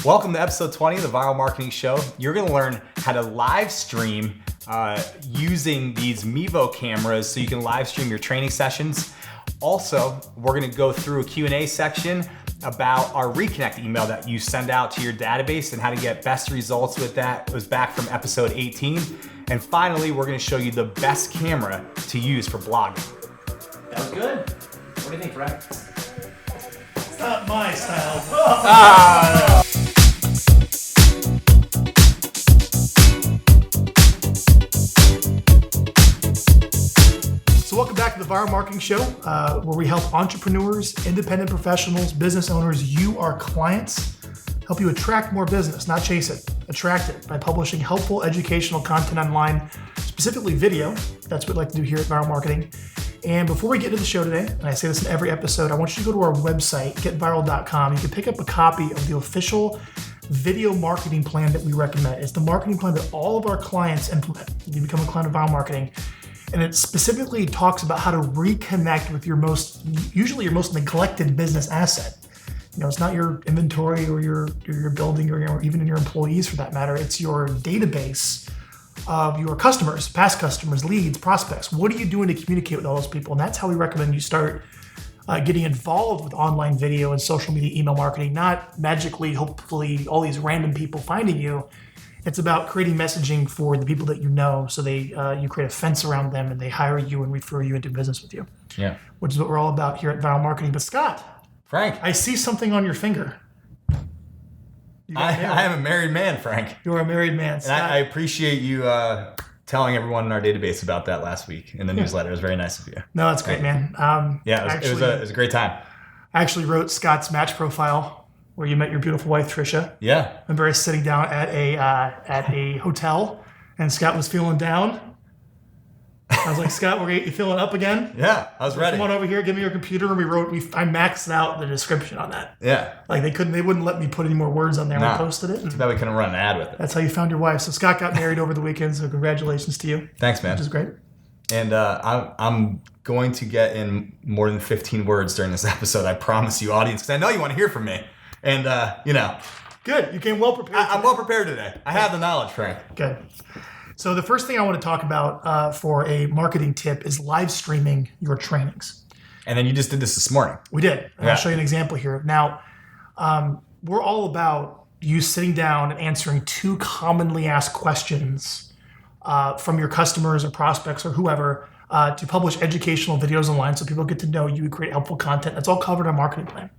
Welcome to episode 20 of the Vyral Marketing Show. You're going to learn how to live stream using these Mevo cameras so you can live stream your training sessions. Also, we're going to go through a Q&A section about our Reconnect email that you send out to your database and how to get best results with that. It was back from episode 18. And finally, we're going to show you the best camera to use for blogging. That was good. What do you think, Frank? It's not my style. So welcome back to the Vyral Marketing Show, where we help entrepreneurs, independent professionals, business owners, you, our clients, help you attract more business, not chase it, attract it by publishing helpful educational content online, specifically video. That's what we like to do here at Vyral Marketing. And before we get into the show today, and I say this in every episode, I want you to go to our website, getvyral.com. You can pick up a copy of the official video marketing plan that we recommend. It's the marketing plan that all of our clients implement. You become a client of Vyral Marketing. And it specifically talks about how to reconnect with usually your most neglected business asset. You know, it's not your inventory or your building or even your employees for that matter. It's your database of your customers, past customers, leads, prospects. What are you doing to communicate with all those people? And that's how we recommend you start getting involved with online video and social media email marketing, not magically, hopefully, all these random people finding you. It's about creating messaging for the people that you know, so you create a fence around them and they hire you and refer you into business with you. Yeah, which is what we're all about here at Vyral Marketing. But Scott, Frank, I see something on your finger. I am a married man, Frank. You're a married man, Scott. And I appreciate you telling everyone in our database about that last week in the newsletter. It was very nice of you. No, that's great, man. It was a great time. I actually wrote Scott's match profile where you met your beautiful wife, Trisha. Yeah. I remember us sitting down at a hotel, and Scott was feeling down. I was like, Scott, you feeling up again? Yeah, I was ready. Come on over here, give me your computer, and I maxed out the description on that. Yeah. Like they wouldn't let me put any more words on there when I posted it. Too bad we couldn't run an ad with it. That's how you found your wife. So Scott got married over the weekend, so congratulations to you. Thanks, man. Which is great. And I'm going to get in more than 15 words during this episode, I promise you, audience, because I know you want to hear from me. And, Good. You came well prepared. I'm well prepared today. I have the knowledge, Frank. Good. So the first thing I want to talk about for a marketing tip is live streaming your trainings. And then you just did this morning. We did. And I'll show you an example here. Now, we're all about you sitting down and answering two commonly asked questions from your customers or prospects or whoever to publish educational videos online so people get to know you, create helpful content. That's all covered in our marketing plan.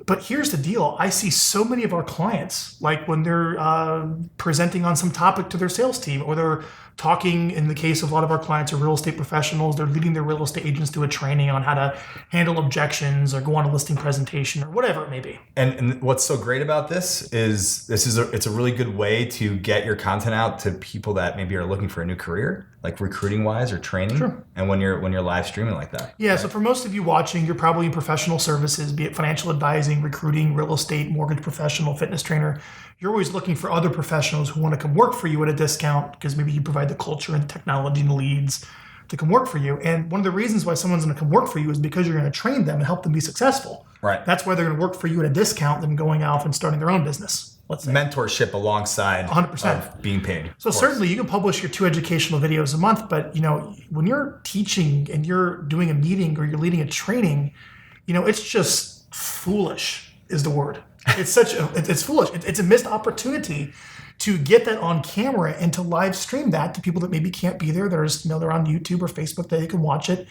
But here's the deal. I see so many of our clients, like when they're presenting on some topic to their sales team, or they're talking, in the case of a lot of our clients are real estate professionals, they're leading their real estate agents through a training on how to handle objections or go on a listing presentation or whatever it may be. And what's so great about this is it's a really good way to get your content out to people that maybe are looking for a new career, like recruiting wise or training. Sure. And when you're live streaming like that. Yeah. Right? So for most of you watching, you're probably in professional services, be it financial advising, recruiting, real estate, mortgage professional, fitness trainer. You're always looking for other professionals who want to come work for you at a discount because maybe you provide the culture and the technology and the leads to come work for you. And one of the reasons why someone's going to come work for you is because you're going to train them and help them be successful. Right. That's why they're going to work for you at a discount than going off and starting their own business. Let's say. Mentorship alongside 100% of being paid. So certainly you can publish your 2 educational videos a month, but when you're teaching and you're doing a meeting or you're leading a training, it's just foolish is the word. It's it's foolish. It's a missed opportunity to get that on camera and to live stream that to people that maybe can't be there. They're on YouTube or Facebook that they can watch it.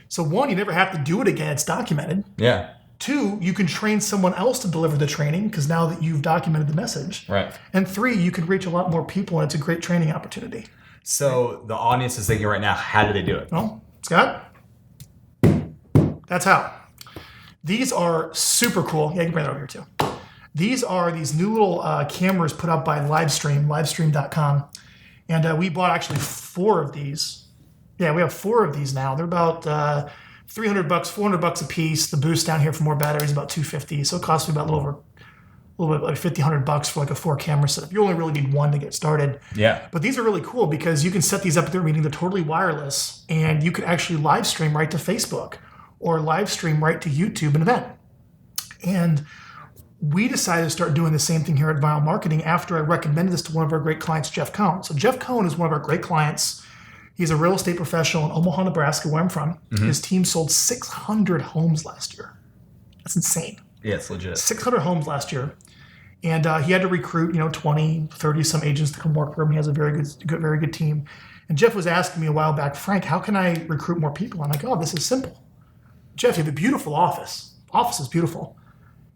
So 1, you never have to do it again. It's documented. Yeah. 2, you can train someone else to deliver the training because now that you've documented the message. Right. And 3, you can reach a lot more people and it's a great training opportunity. So the audience is thinking right now, how do they do it? Well, Scott, that's how. These are super cool. Yeah, you can bring that over here too. These are these new little cameras put up by livestream.com. And we bought actually 4 of these. Yeah, we have 4 of these now. They're about $300, $400 a piece. The boost down here for more batteries is about $250. So it costs me about a little bit like $50-$100 for like a 4 camera setup. You only really need 1 to get started. Yeah. But these are really cool because you can set these up at their meeting. They're totally wireless, and you can actually live stream right to Facebook or live stream right to YouTube an event. And we decided to start doing the same thing here at Vyral Marketing after I recommended this to one of our great clients, Jeff Cohn. So Jeff Cohn is one of our great clients. He's a real estate professional in Omaha, Nebraska, where I'm from. His team sold 600 homes last year. That's insane. Yeah, it's legit. 600 homes last year. And he had to recruit, 20, 30 some agents to come work for him. He has a very good team. And Jeff was asking me a while back, Frank, how can I recruit more people? I'm like, oh, this is simple. Jeff, you have a beautiful office. Office is beautiful.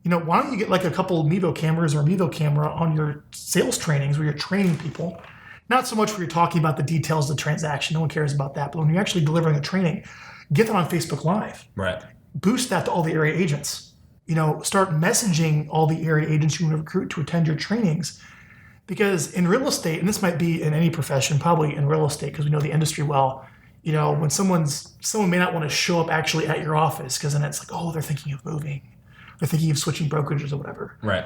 Why don't you get like a couple of Mevo cameras or a Mevo camera on your sales trainings where you're training people? Not so much where you're talking about the details of the transaction. No one cares about that. But when you're actually delivering a training, get that on Facebook Live. Right. Boost that to all the area agents. Start messaging all the area agents you want to recruit to attend your trainings. Because in real estate, and this might be in any profession, probably in real estate because we know the industry well, when someone may not want to show up actually at your office because then it's like, oh, they're thinking of moving. They're thinking of switching brokerages or whatever. Right.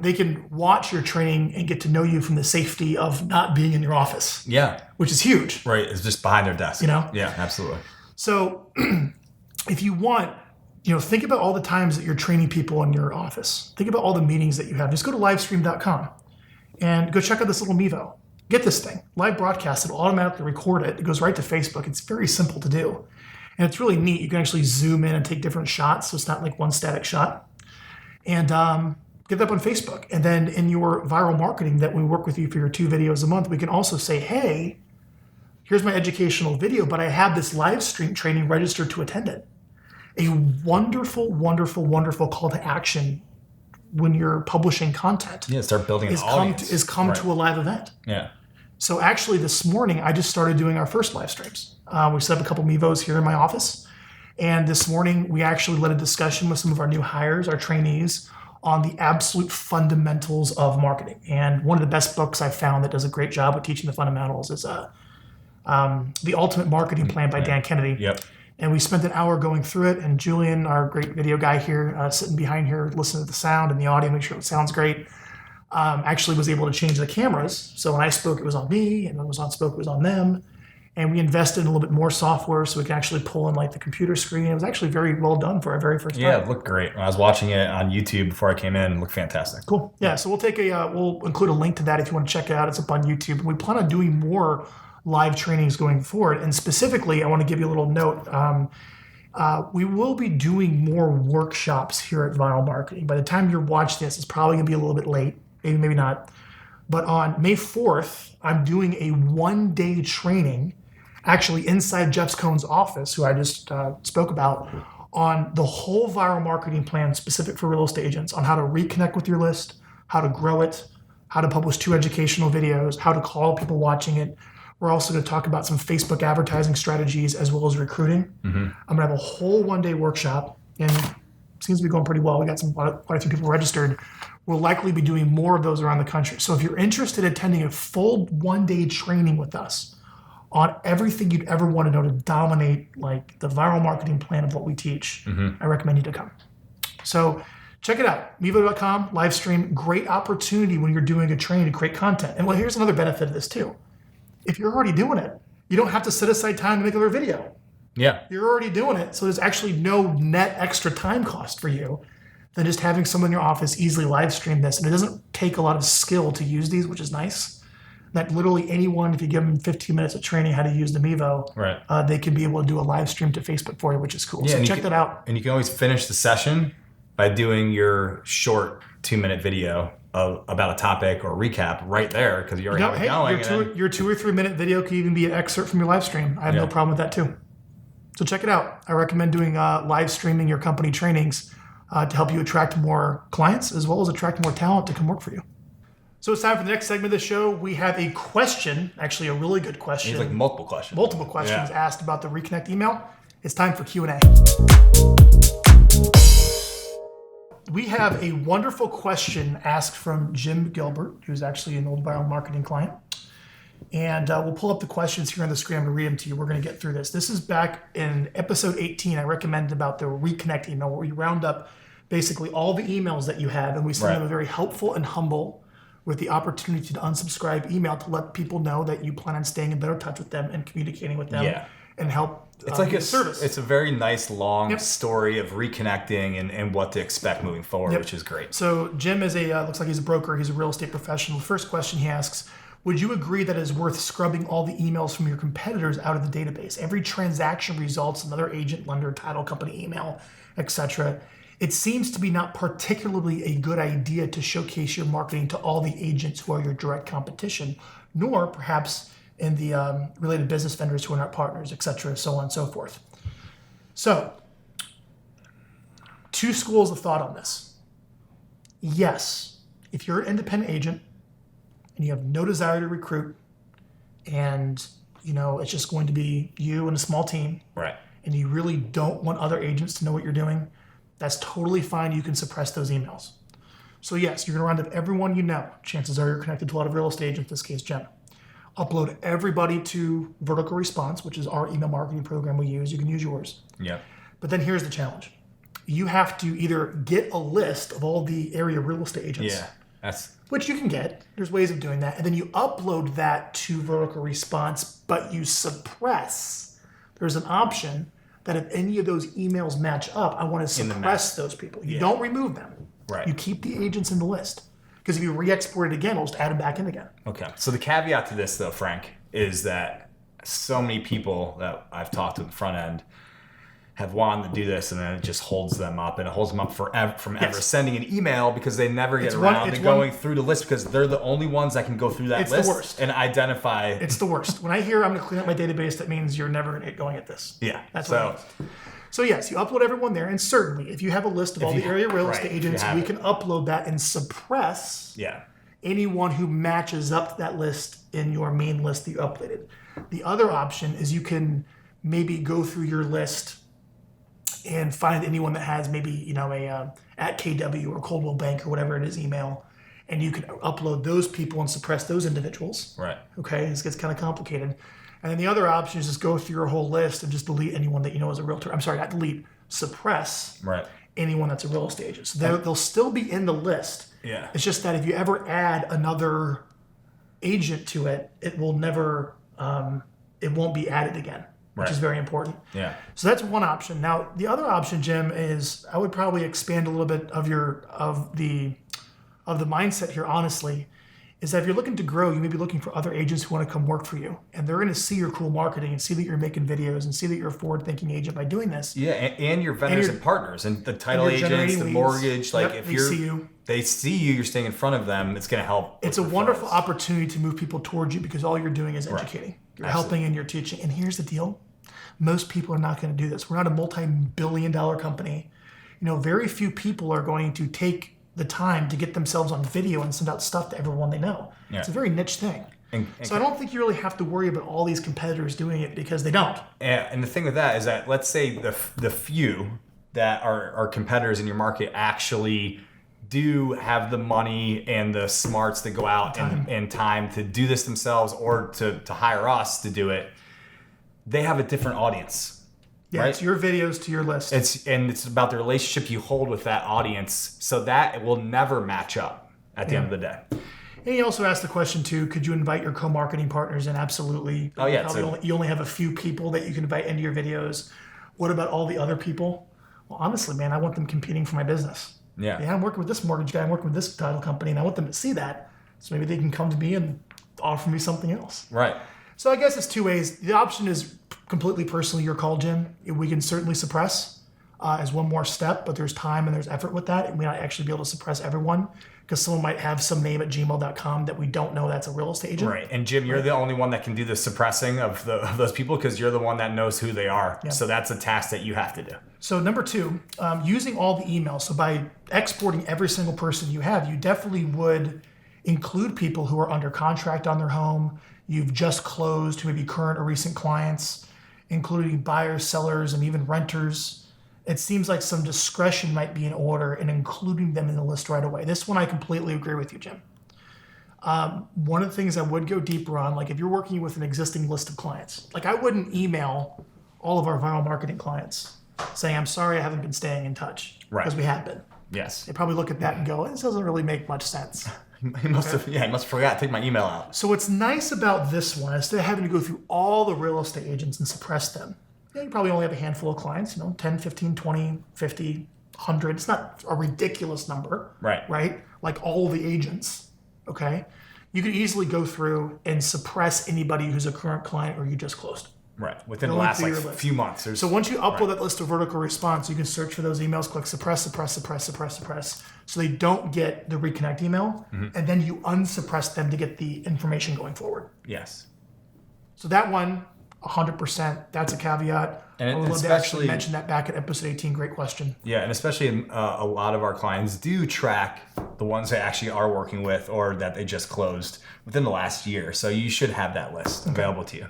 They can watch your training and get to know you from the safety of not being in your office. Yeah. Which is huge. Right. It's just behind their desk. Yeah, absolutely. So if you want, think about all the times that you're training people in your office. Think about all the meetings that you have. Just go to livestream.com and go check out this little Mevo. Get this thing. Live broadcast. It'll automatically record it. It goes right to Facebook. It's very simple to do. And it's really neat. You can actually zoom in and take different shots. So it's not like one static shot. And get that up on Facebook. And then in your Vyral Marketing that we work with you for your 2 videos a month, we can also say, hey, here's my educational video, but I have this live stream training registered to attend it. A wonderful, wonderful, wonderful call to action when you're publishing content. Yeah, start building an audience. Come to a live event. Yeah. So actually this morning, I just started doing our first live streams. We set up a couple Mevos here in my office. And this morning, we actually led a discussion with some of our new hires, our trainees, on the absolute fundamentals of marketing. And one of the best books I found that does a great job of teaching the fundamentals is The Ultimate Marketing Plan by Dan Kennedy. Yep. And we spent an hour going through it. And Julian, our great video guy here, sitting behind here, listening to the sound and the audio, make sure it sounds great, actually was able to change the cameras. So when I spoke, it was on me. And when I spoke, it was on them. And we invested in a little bit more software so we can actually pull in like the computer screen. It was actually very well done for our very first time. Yeah, it looked great. When I was watching it on YouTube before I came in, it looked fantastic. Cool. Yeah, so we'll include a link to that if you want to check it out. It's up on YouTube. And we plan on doing more live trainings going forward. And specifically, I want to give you a little note. We will be doing more workshops here at Vyral Marketing. By the time you're watching this, it's probably going to be a little bit late. Maybe not. But on May 4th, I'm doing a 1-day training actually inside Jeff Cohn's office, who I just spoke about, on the whole Vyral Marketing plan specific for real estate agents, on how to reconnect with your list, how to grow it, how to publish 2 educational videos, how to call people watching it. We're also going to talk about some Facebook advertising strategies as well as recruiting. Mm-hmm. I'm going to have a whole 1-day workshop, and it seems to be going pretty well. We got quite a few people registered. We'll likely be doing more of those around the country. So if you're interested in attending a full 1-day training with us on everything you'd ever want to know to dominate like the viral marketing plan of what we teach, I recommend you to come. So check it out, mevo.com, live stream, great opportunity when you're doing a training to create content. And well, here's another benefit of this too. If you're already doing it, you don't have to set aside time to make another video. Yeah. You're already doing it. So there's actually no net extra time cost for you than just having someone in your office easily live stream this. And it doesn't take a lot of skill to use these, which is nice. That literally anyone, if you give them 15 minutes of training how to use the Mevo, right, they can be able to do a live stream to Facebook for you, which is cool. Yeah, so check that out. And you can always finish the session by doing your short 2-minute video about a topic or recap right there because you already have it going. Your 2 or 3 minute video can even be an excerpt from your live stream. I have no problem with that too. So check it out. I recommend doing live streaming your company trainings to help you attract more clients as well as attract more talent to come work for you. So it's time for the next segment of the show. We have a question, actually a really good question. It's like multiple questions. Multiple questions asked about the Reconnect email. It's time for Q&A. We have a wonderful question asked from Jim Gilbert, who's actually an old Vyral Marketing client. And we'll pull up the questions here on the screen to read them to you. We're going to get through this. This is back in episode 18. I recommended about the Reconnect email where we round up basically all the emails that you have and we send them a very helpful and humble with the opportunity to unsubscribe email to let people know that you plan on staying in better touch with them and communicating with them and help. It's like a service. It's a very nice long story of reconnecting and what to expect moving forward, which is great. So Jim is looks like he's a broker. He's a real estate professional. The first question he asks: would you agree that it is worth scrubbing all the emails from your competitors out of the database? Every transaction results in another agent, lender, title company email, etc. It seems to be not particularly a good idea to showcase your marketing to all the agents who are your direct competition, nor perhaps in the related business vendors who are not partners, etc., so on and so forth. So, two schools of thought on this. Yes, if you're an independent agent and you have no desire to recruit, and it's just going to be you and a small team, right? And you really don't want other agents to know what you're doing, that's totally fine. You can suppress those emails. So yes, you're going to round up everyone you know. Chances are you're connected to a lot of real estate agents, in this case, Jim. Upload everybody to Vertical Response, which is our email marketing program we use. You can use yours. Yeah. But then here's the challenge. You have to either get a list of all the area real estate agents. Yeah. Which you can get. There's ways of doing that. And then you upload that to Vertical Response, but you suppress. There's an option that if any of those emails match up, I want to suppress those people. You don't remove them. Right. You keep the agents in the list. Because if you re-export it again, it'll just add them back in again. Okay. So the caveat to this, though, Frank, is that so many people that I've talked to in the front end have wanted to do this, and then it just holds them up, and it holds them up forever from ever sending an email because they never get around to going through the list because they're the only ones that can go through that list. It's the worst. And identify. It's the worst. When I hear I'm going to clean up my database, that means you're never going to get going at this. Yeah. That's what it means. So yes, you upload everyone there, and certainly if you have a list of all the area real estate agents, we can upload that and suppress anyone who matches up to that list in your main list that you uploaded. The other option is you can maybe go through your list and find anyone that has maybe a at KW or Coldwell Bank or whatever it is email, and you can upload those people and suppress those individuals. Right. Okay, this gets kind of complicated. And then the other option is just go through your whole list and just delete anyone that you know is a realtor. I'm sorry, not delete, suppress anyone that's a real estate agent. So they'll still be in the list. Yeah. It's just that if you ever add another agent to it, it will never, it won't be added again, which is very important. Yeah. So that's one option. Now, the other option, Jim, is I would probably expand a little bit of the mindset here, honestly, is that if you're looking to grow, you may be looking for other agents who want to come work for you. And they're going to see your cool marketing and see that you're making videos and see that you're a forward-thinking agent by doing this. Yeah, and your vendors and partners and the title agents, the mortgage. Like if they see you, you're staying in front of them, it's going to help. It's a wonderful opportunity to move people towards you because all you're doing is educating. You're helping and you're teaching. And here's the deal. Most people are not going to do this. We're not a multi-billion-dollar company. Very few people are going to take the time to get themselves on video and send out stuff to everyone they know. Yeah. It's a very niche thing. So I don't think you really have to worry about all these competitors doing it because they don't. And the thing with that is that let's say the few that are competitors in your market actually do have the money and the smarts to go out and time to do this themselves or to hire us to do it. They have a different audience. Yeah, it's your videos to your list. It's about the relationship you hold with that audience, so that it will never match up at the end of the day. And he also asked the question too: could you invite your co-marketing partners in? Absolutely. Oh yeah. You only have a few people that you can invite into your videos. What about all the other people? Well, honestly, man, I want them competing for my business. Yeah, I'm working with this mortgage guy. I'm working with this title company, and I want them to see that, so maybe they can come to me and offer me something else. Right. So I guess it's two ways. The option is completely personally your call, Jim. We can certainly suppress as one more step, but there's time and there's effort with that. And we might not actually be able to suppress everyone because someone might have some name at gmail.com that we don't know that's a real estate agent. Right. And Jim, you're the only one that can do the suppressing of those people because you're the one that knows who they are. Yeah. So that's a task that you have to do. So number two, using all the emails. So by exporting every single person you have, you definitely would include people who are under contract on their home, you've just closed, who may be current or recent clients, including buyers, sellers, and even renters. It seems like some discretion might be in order in including them in the list right away. This one I completely agree with you, Jim. One of the things I would go deeper on, like if you're working with an existing list of clients, like I wouldn't email all of our Vyral Marketing clients saying, I'm sorry I haven't been staying in touch. Because we have been. Yes. They probably look at that and go, this doesn't really make much sense. He must have forgot to take my email out. So what's nice about this one, instead of having to go through all the real estate agents and suppress them, you probably only have a handful of clients, 10, 15, 20, 50, 100. It's not a ridiculous number, right? Like all the agents, okay? You could easily go through and suppress anybody who's a current client or you just closed. Right, within the last few months. So once you upload that list of vertical response, you can search for those emails, click suppress, so they don't get the Reconnect email, and then you unsuppress them to get the information going forward. Yes. So that one, 100%, that's a caveat. And I would love to actually mention that back at episode 18. Great question. Yeah, and especially a lot of our clients do track the ones they actually are working with or that they just closed within the last year. So you should have that list available to you.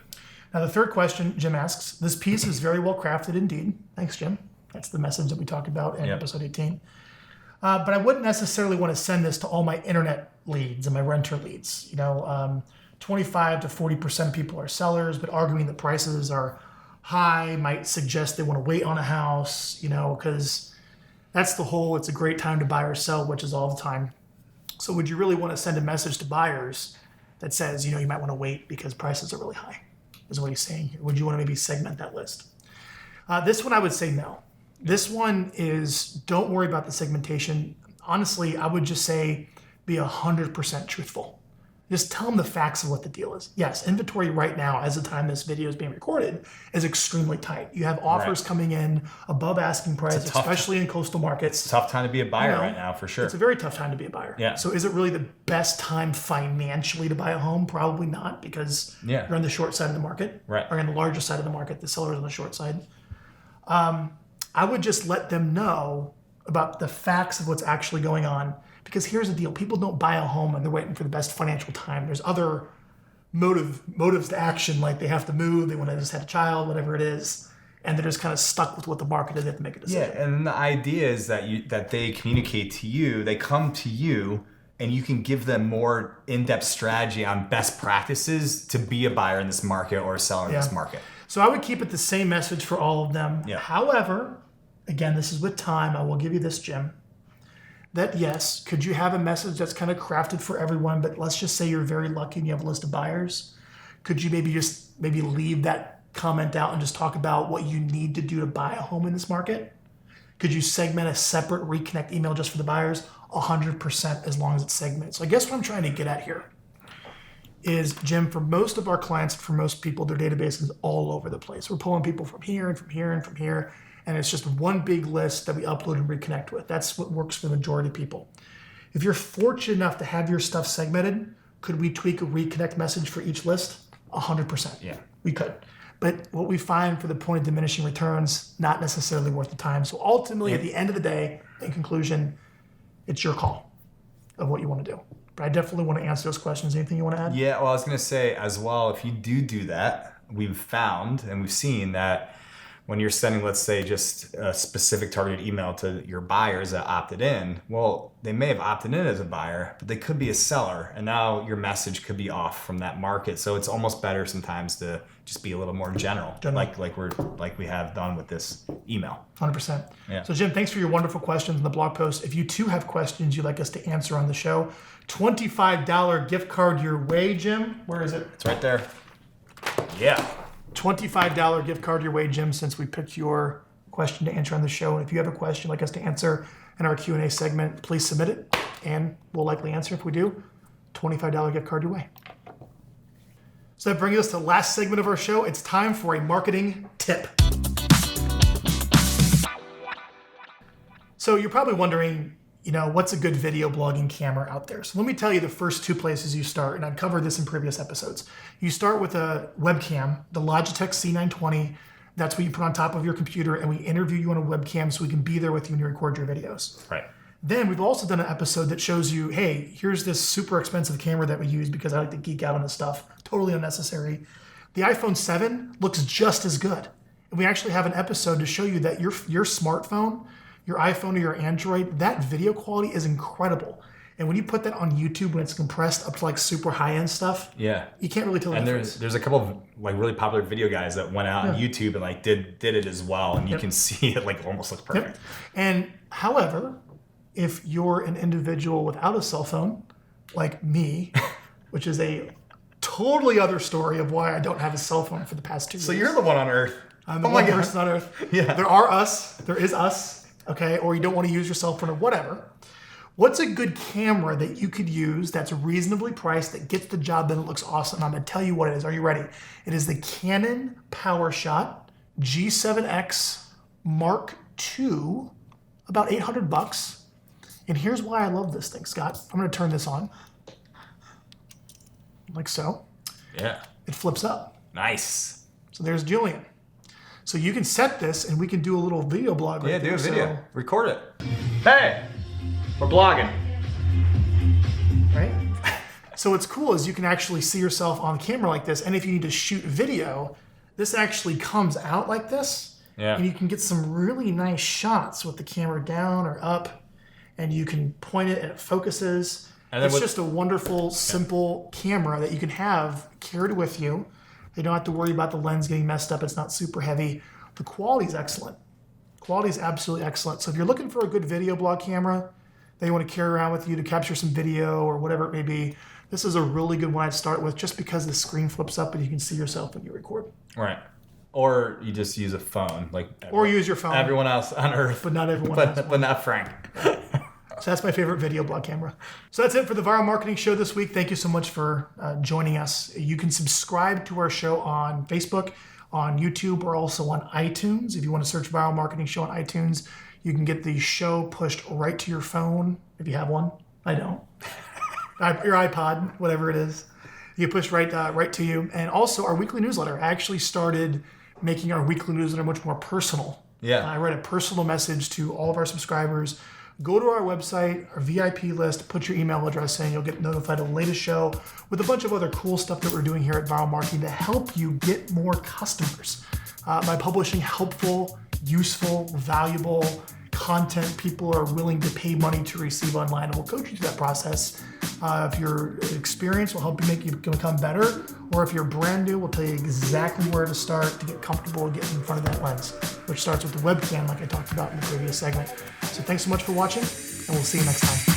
Now, the third question, Jim asks, this piece is very well crafted indeed. Thanks, Jim. That's the message that we talked about in episode 18. But I wouldn't necessarily want to send this to all my internet leads and my renter leads. 25 to 40% of people are sellers, but arguing the prices are high might suggest they want to wait on a house, because that's the whole, it's a great time to buy or sell, which is all the time. So would you really want to send a message to buyers that says, you might want to wait because prices are really high? Is what he's saying here. Would you want to maybe segment that list? This one, I would say no. This one is, don't worry about the segmentation. Honestly, I would just say be 100% truthful. Just tell them the facts of what the deal is. Yes, inventory right now, as the time this video is being recorded, is extremely tight. You have offers coming in above asking price, especially in coastal markets. It's a tough time to be a buyer right now, for sure. It's a very tough time to be a buyer. Yeah. So is it really the best time financially to buy a home? Probably not, because you're on the short side of the market, or on the larger side of the market. The seller's on the short side. I would just let them know about the facts of what's actually going on. Because here's the deal. People don't buy a home and they're waiting for the best financial time. There's other motives to action, like they have to move, they want to just have a child, whatever it is. And they're just kind of stuck with what the market is. They have to make a decision. Yeah, and the idea is that they communicate to you, they come to you, and you can give them more in-depth strategy on best practices to be a buyer in this market or a seller in this market. So I would keep it the same message for all of them. Yeah. However, again, this is with time. I will give you this, Jim. That yes, could you have a message that's kind of crafted for everyone, but let's just say you're very lucky and you have a list of buyers. Could you maybe leave that comment out and just talk about what you need to do to buy a home in this market? Could you segment a separate Reconnect email just for the buyers? 100%, as long as it's segmented. So I guess what I'm trying to get at here is, Jim, for most of our clients, for most people, their database is all over the place. We're pulling people from here and from here and from here. And it's just one big list that we upload and reconnect with. That's what works for the majority of people. If you're fortunate enough to have your stuff segmented, could we tweak a reconnect message for each list? 100%. Yeah. We could. But what we find for the point of diminishing returns, not necessarily worth the time. So ultimately, at the end of the day, in conclusion, it's your call of what you want to do. But I definitely want to answer those questions. Anything you want to add? Yeah, well, I was going to say as well, if you do that, we've found and we've seen that when you're sending, let's say, just a specific targeted email to your buyers that opted in, well, they may have opted in as a buyer, but they could be a seller, and now your message could be off from that market. So it's almost better sometimes to just be a little more general. like we have done with this email. 100%. Yeah. So Jim, thanks for your wonderful questions in the blog post. If you too have questions you'd like us to answer on the show, $25 gift card your way, Jim. Where is it? It's right there. Yeah. $25 gift card your way, Jim, since we picked your question to answer on the show. And if you have a question you'd like us to answer in our Q&A segment, please submit it, and we'll likely answer. If we do, $25 gift card your way. So that brings us to the last segment of our show. It's time for a marketing tip. So you're probably wondering, what's a good video blogging camera out there? So let me tell you the first two places you start, and I've covered this in previous episodes. You start with a webcam, the Logitech C920. That's what you put on top of your computer, and we interview you on a webcam so we can be there with you when you record your videos. Right. Then we've also done an episode that shows you, hey, here's this super expensive camera that we use because I like to geek out on this stuff. Totally unnecessary. The iPhone 7 looks just as good. And we actually have an episode to show you that your smartphone, your iPhone or your Android, that video quality is incredible. And when you put that on YouTube, when it's compressed up to like super high-end stuff, you can't really tell the difference. There's a couple of like really popular video guys that went out on YouTube and like did it as well, and you can see it like almost looks perfect. And however, if you're an individual without a cell phone, like me, which is a totally other story of why I don't have a cell phone for the past 2 years. So you're the one on Earth. I'm the one person on Earth. Yeah. There is us, okay? Or you don't want to use your cell phone or whatever. What's a good camera that you could use that's reasonably priced, that gets the job done, it looks awesome? I'm going to tell you what it is. Are you ready? It is the Canon Powershot G7x Mark II, about $800. And here's why I love this thing, Scott. I'm going to turn this on, like so. Yeah. It flips up. Nice. So there's Julian. So you can set this and we can do a little video blog right Yeah, there. do a video. So, Record it. Hey, we're blogging. right? So what's cool is you can actually see yourself on camera like this. And if you need to shoot video, this actually comes out like this. Yeah. And you can get some really nice shots with the camera down or up. And you can point it and it focuses. And then It's just a wonderful, simple camera that you can have carried with you. You don't have to worry about the lens getting messed up. It's not super heavy. The quality is excellent. Quality is absolutely excellent. So if you're looking for a good video blog camera that you want to carry around with you to capture some video or whatever it may be, this is a really good one I'd start with, just because the screen flips up and you can see yourself when you record. Right. Or you just use a phone, like Or use your phone. everyone else on Earth, But not everyone has one. but not Frank. So that's my favorite video blog camera. So that's it for the Viral Marketing Show this week. Thank you so much for joining us. You can subscribe to our show on Facebook, on YouTube, or also on iTunes. If you want to search Viral Marketing Show on iTunes, you can get the show pushed right to your phone if you have one. I don't. Your iPod, whatever it is. You push right to you. And also our weekly newsletter. I actually started making our weekly newsletter much more personal. Yeah. I write a personal message to all of our subscribers. Go to our website, our VIP list, put your email address in. You'll get notified of the latest show with a bunch of other cool stuff that we're doing here at Vyral Marketing to help you get more customers by publishing helpful, useful, valuable content people are willing to pay money to receive online. And we'll coach you through that process. If your experience will help you make you become better, or if you're brand new, we'll tell you exactly where to start to get comfortable and get in front of that lens, which starts with the webcam like I talked about in the previous segment. So thanks so much for watching, and we'll see you next time.